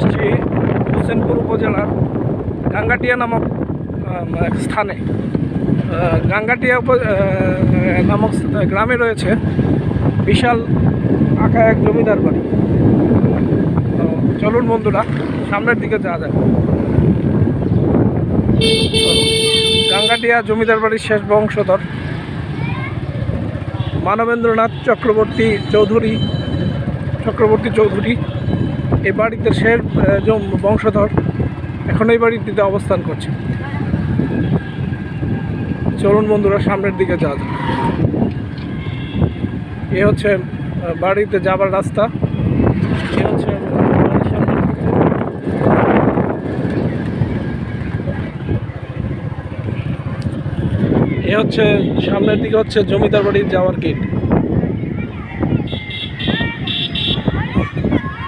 আসছি হোসেনপুর উপজেলার গাঙ্গাটিয়া নামক এক স্থানে। গাঙ্গাটিয়া নামক গ্রামে রয়েছে বিশাল আঁকা এক জমিদার বাড়ি। তো চলুন বন্ধুরা, সামনের দিকে যাওয়া যায়। গাঙ্গাটিয়া জমিদার বাড়ির শেষ বংশধর মানবেন্দ্রনাথ চক্রবর্তী চৌধুরী এই বাড়িতে শেষ বংশধর এখন এই বাড়িটিতে অবস্থান করছে। চলুন বন্ধুরা, সামনের দিকে যাওয়া যাক। এ হচ্ছে বাড়িতে যাবার রাস্তা। এ হচ্ছে সামনের দিকে হচ্ছে জমিদার বাড়ির যাওয়ার গেট।